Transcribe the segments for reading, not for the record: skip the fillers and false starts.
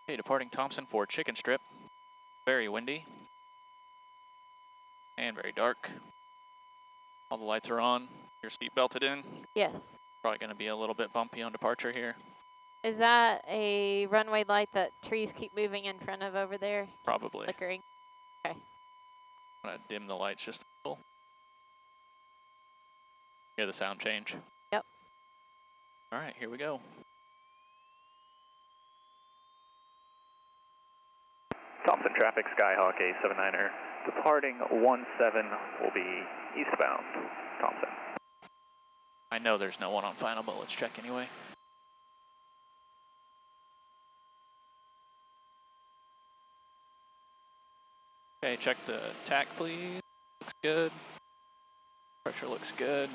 Okay, departing Thompson for Chicken Strip. Very windy. And very dark. All the lights are on. Your seat belted in. Yes. Probably going to be a little bit bumpy on departure here. Is that a runway light that trees keep moving in front of over there? Probably. Flickering. Okay. I'm going to dim the lights just a little. Hear the sound change? Yep. All right, here we go. Thompson traffic, Skyhawk A79er. Departing 17 will be eastbound, Thompson. I know there's no one on final, but let's check anyway. Okay, check the tack, please. Looks good. Pressure looks good.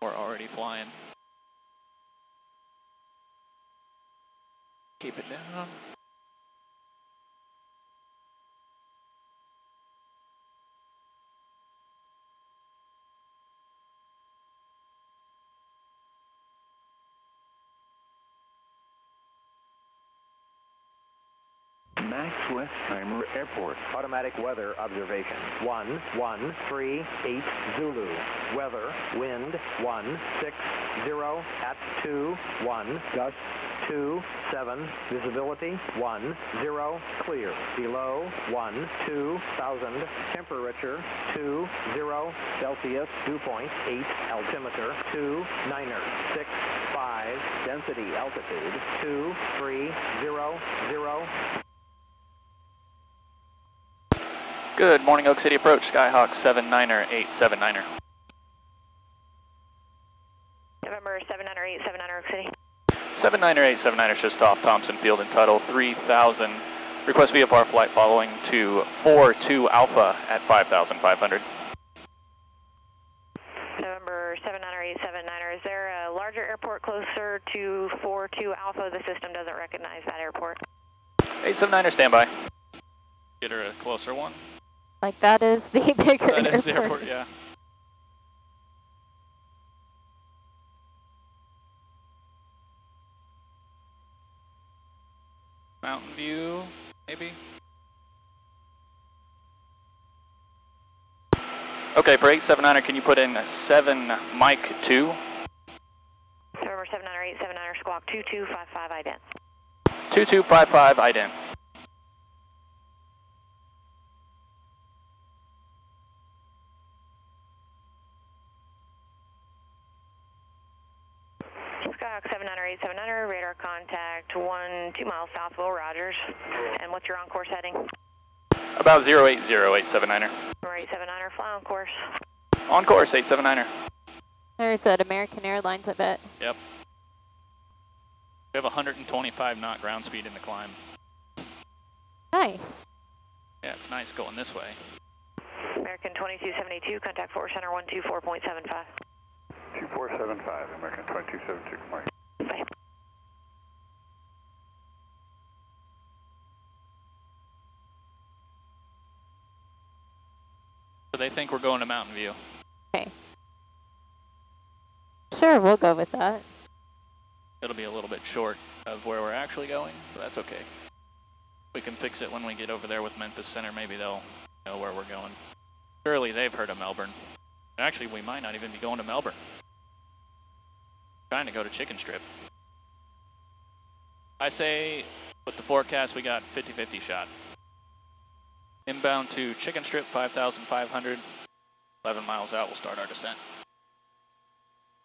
We're already flying. Keep it down. Max Westheimer Airport. Automatic weather observation. 113 Zulu. Weather, wind 160 at 21. Gust 27. Visibility 10. Clear. Below 12,000. Temperature 20 Celsius. Dew point 8. Altimeter 2965. Density altitude 2300. Good morning, Oak City approach, Skyhawk 79er 879er. November 79er 879er, Oak City. 79er 879er just off Thompson Field and Tuttle 3000. Request VFR flight following to 42 Alpha at 5,500. November 79er 879er, is there a larger airport closer to 42 Alpha? The system doesn't recognize that airport. 879er standby. Get her a closer one. Like that is the bigger That airport. is the airport, yeah. Mountain View, maybe? Okay, for 879er, can you put in 7 Mike 2? November 79er 879er, squawk 2255 ident. 2255 ident. Skyhawk 79er 879er, radar contact 2 miles south of Will Rogers. And what's your on-course heading? About 080-879er. Number 879er, fly on course. On course, 879er. There's that American Airlines, I bet. Yep. We have 125 knot ground speed in the climb. Nice. Yeah, it's nice going this way. American 2272, contact Force Center 124.75. 2475, American 2272, Mike. Bye. So they think we're going to Mountain View. Okay. Sure, we'll go with that. It'll be a little bit short of where we're actually going, but that's okay. We can fix it when we get over there with Memphis Center. Maybe they'll know where we're going. Surely they've heard of Melbourne. Actually, we might not even be going to Melbourne. Trying to go to Chicken Strip. I say, with the forecast, we got 50-50 shot. Inbound to Chicken Strip, 5,500. 11 miles out, we'll start our descent.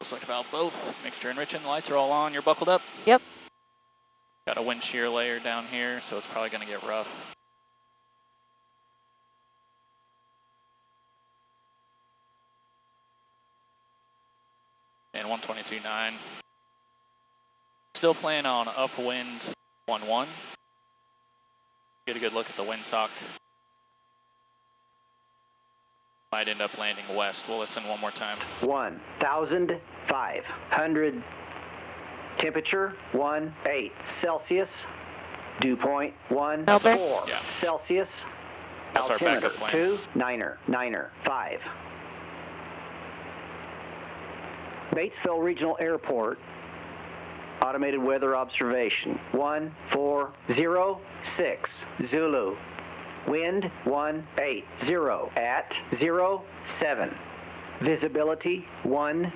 Select valve both. Mixture enriching, lights are all on. You're buckled up? Yep. Got a wind shear layer down here, so it's probably going to get rough. And 122.9. Still playing on upwind 1-1. Get a good look at the windsock. Might end up landing west. We'll listen one more time. 1,500. Temperature 18 Celsius. Dew point 14 Yeah. Celsius. That's our backup Altimeter plan. 2995. Batesville Regional Airport, automated weather observation, 1406 Zulu, wind 180 at 07, visibility 10,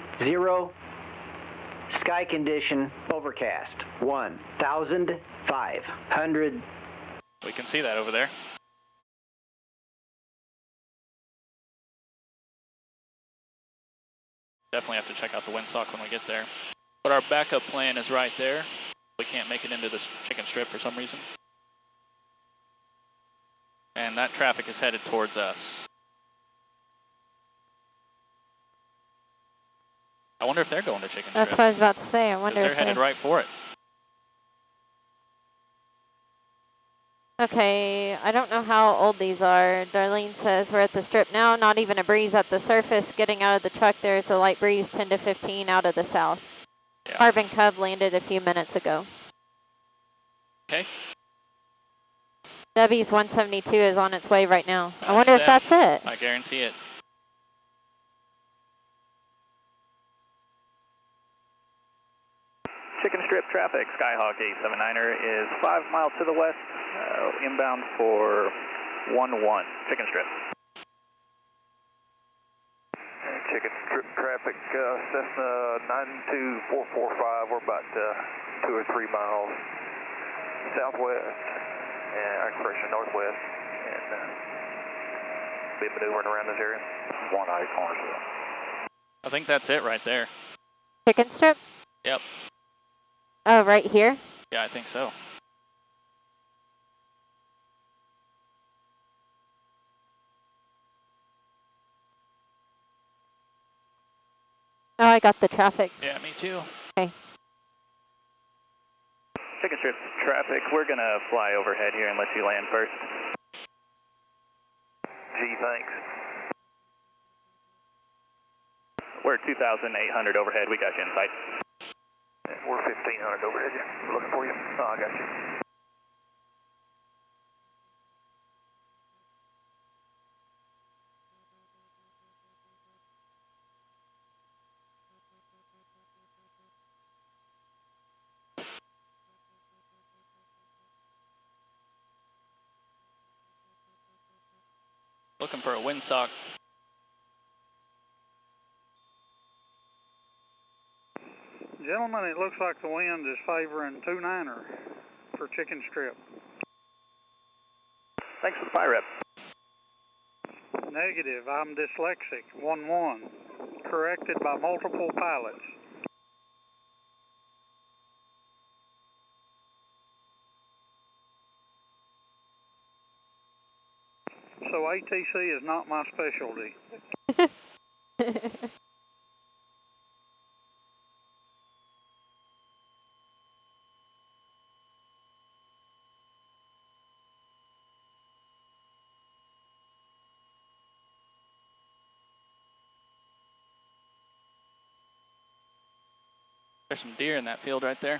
sky condition overcast 1,500. We can see that over there. Definitely have to check out the windsock when we get there. But our backup plan is right there. We can't make it into this chicken strip for some reason. And that traffic is headed towards us. I wonder if they're going to chicken strip. That's what I was about to say. I wonder They're if headed right for it. Okay, I don't know how old these are. Darlene says we're at the strip now, not even a breeze at the surface. Getting out of the truck, there's a light breeze, 10 to 15 out of the south. Yeah. Carbon Cub landed a few minutes ago. Okay. Debbie's 172 is on its way right now. I wonder if that's it. I guarantee it. Chicken strip traffic, Skyhawk 879er is 5 miles to the west, inbound for 11, chicken strip. Chicken strip traffic, Cessna 92445, we're about 2 or 3 miles southwest, and northwest, and be maneuvering around this area. 1 eye Cornersville. I think that's it right there. Chicken strip? Yep. Oh, right here? Yeah, I think so. Oh, I got the traffic. Yeah, me too. Okay. Chicken strip traffic, we're going to fly overhead here and let you land first. Gee, thanks. We're 2,800 overhead, we got you in sight. We're 1,500 overhead, yeah. We're looking for you. Oh, I got you. Looking for a windsock. Gentlemen, it looks like the wind is favoring 29er for chicken strip. Thanks for the pie rep. Negative, I'm dyslexic, 1-1. Corrected by multiple pilots. So ATC is not my specialty. There's some deer in that field right there.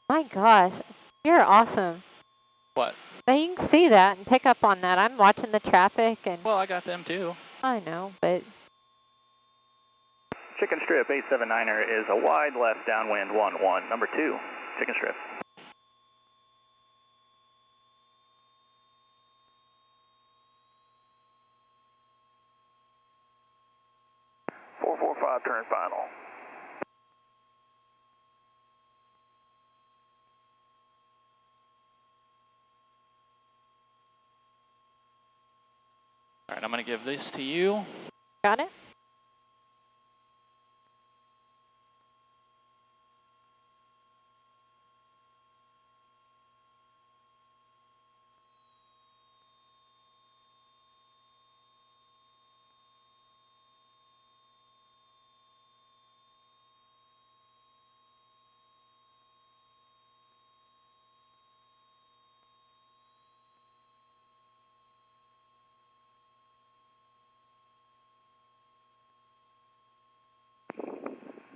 My gosh, you're awesome. What? Now you can see that and pick up on that. I'm watching the traffic and Well, I got them too. I know, but Chicken strip 879er is a wide left downwind 11, number 2, chicken strip. .445 turn final. All right, I'm going to give this to you. got it?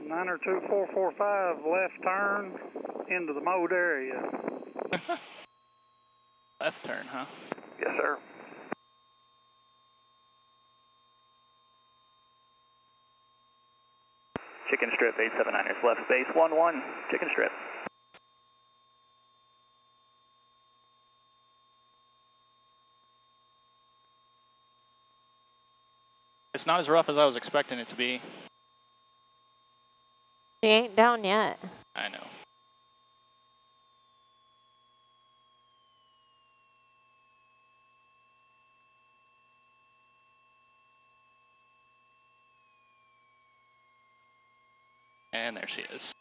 Niner 2445 left turn into the mode area. Left turn, huh? Yes, sir. Chicken Strip 879ers, left base 11, Chicken Strip. It's not as rough as I was expecting it to be. She ain't down yet. I know. And there she is.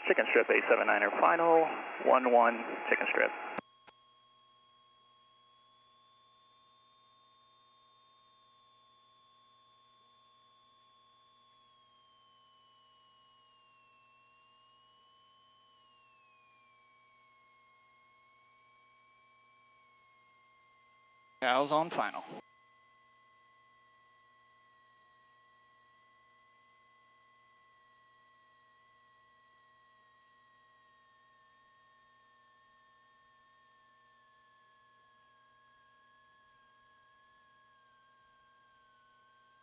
Chicken Strip 879er, final 11, Chicken Strip. Cows on final.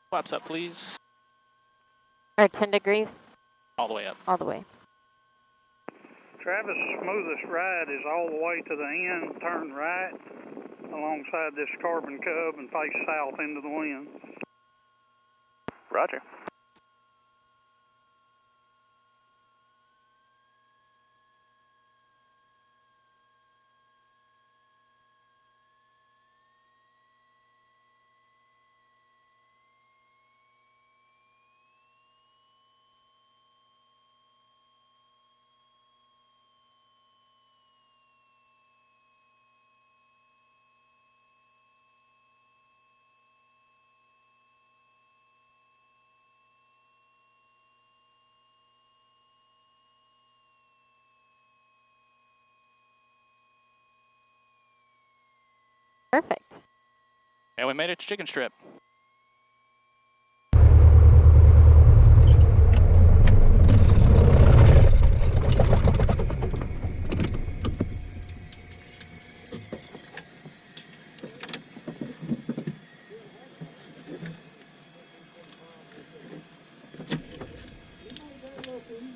Flaps up, please. Or 10 degrees All the way up. all the way. Travis, smoothest ride is all the way to the end, turn right alongside this carbon cub and face south into the wind. Roger. Perfect. And we made it to Chicken Strip.